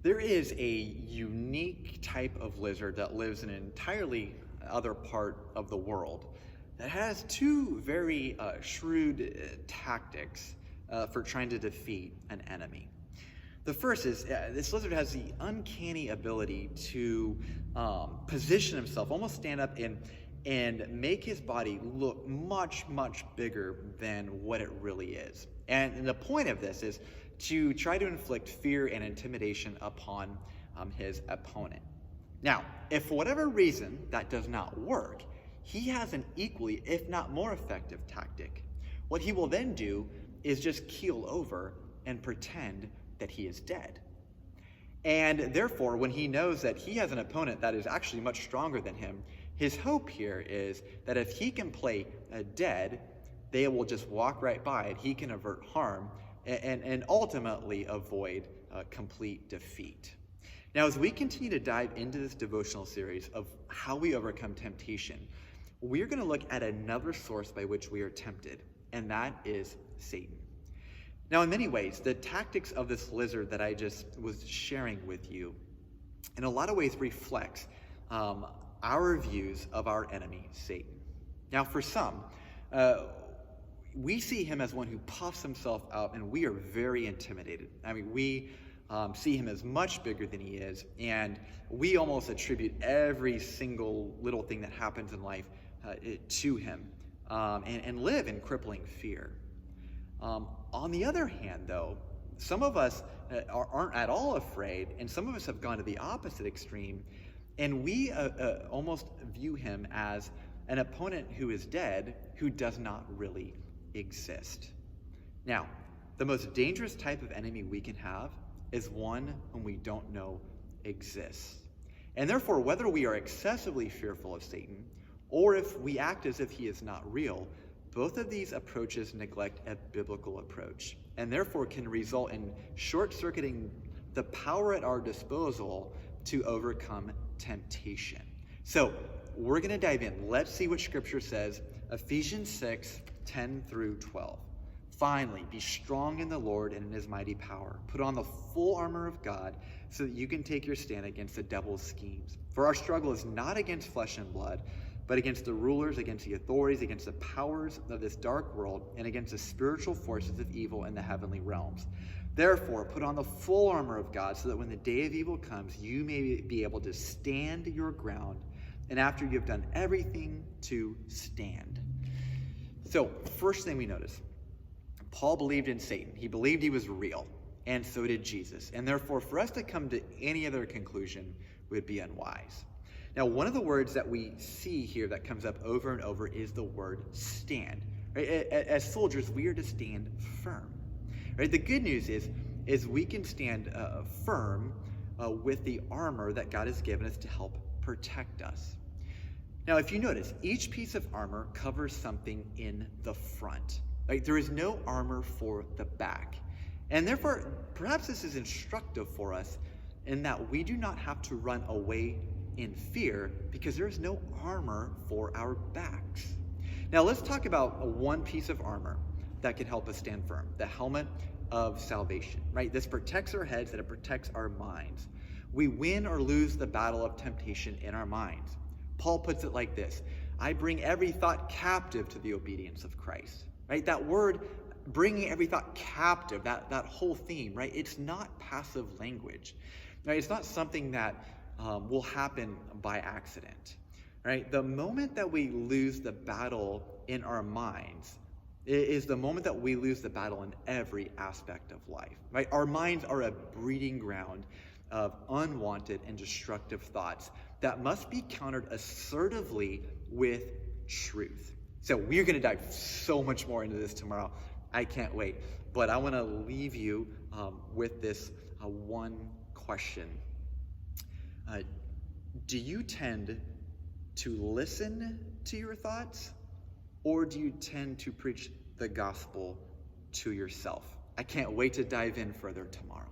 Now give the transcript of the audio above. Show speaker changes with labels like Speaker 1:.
Speaker 1: There is a unique type of lizard that lives in an entirely other part of the world that has two very shrewd tactics for trying to defeat an enemy. The first is this lizard has the uncanny ability to position himself, almost stand up and make his body look much, much bigger than what it really is. And the point of this is to try to inflict fear and intimidation upon his opponent. Now, if for whatever reason that does not work, he has an equally, if not more effective tactic. What he will then do is just keel over and pretend that he is dead. And therefore, when he knows that he has an opponent that is actually much stronger than him, his hope here is that if he can play dead, they will just walk right by it. He can avert harm and ultimately avoid complete defeat. Now, as we continue to dive into this devotional series of how we overcome temptation, we're going to look at another source by which we are tempted, and that is Satan. Now, in many ways, the tactics of this lizard that I just was sharing with you, in a lot of ways reflects our views of our enemy, Satan. Now, for some, we see him as one who puffs himself up, and we are very intimidated. I mean, we see him as much bigger than he is, and we almost attribute every single little thing that happens in life to him and live in crippling fear. On the other hand, though, some of us aren't at all afraid, and some of us have gone to the opposite extreme, and we almost view him as an opponent who is dead, who does not really exist. Now, the most dangerous type of enemy we can have is one whom we don't know exists. And therefore, whether we are excessively fearful of Satan, or if we act as if he is not real, both of these approaches neglect a biblical approach, and therefore can result in short-circuiting the power at our disposal to overcome temptation. So we're going to dive in. Let's see what Scripture says. Ephesians 6:10-12. Finally, be strong in the Lord and in his mighty power. Put on the full armor of God so that you can take your stand against the devil's schemes. For our struggle is not against flesh and blood, but against the rulers, against the authorities, against the powers of this dark world, and against the spiritual forces of evil in the heavenly realms. Therefore, put on the full armor of God so that when the day of evil comes, you may be able to stand your ground, and after you have done everything, to stand. So, first thing we notice, Paul believed in Satan. He believed he was real, and so did Jesus. And therefore, for us to come to any other conclusion would be unwise. Now, one of the words that we see here that comes up over and over is the word stand. Right? As soldiers, we are to stand firm. Right? The good news is we can stand firm with the armor that God has given us to help protect us. Now, if you notice, each piece of armor covers something in the front. Right? There is no armor for the back. And therefore, perhaps this is instructive for us in that we do not have to run away in fear because there is no armor for our backs. Now, let's talk about one piece of armor that can help us stand firm, the helmet of salvation. Right? This protects our heads and it protects our minds. We win or lose the battle of temptation in our minds. Paul puts it like this: I bring every thought captive to the obedience of Christ. Right? That word, bringing every thought captive, that whole theme, right? It's not passive language. Right? It's not something that will happen by accident. Right? The moment that we lose the battle in our minds is the moment that we lose the battle in every aspect of life. Right? Our minds are a breeding ground of unwanted and destructive thoughts that must be countered assertively with truth. So we're going to dive so much more into this tomorrow. I can't wait. But I want to leave you with this one question. Do you tend to listen to your thoughts, or do you tend to preach the gospel to yourself? I can't wait to dive in further tomorrow.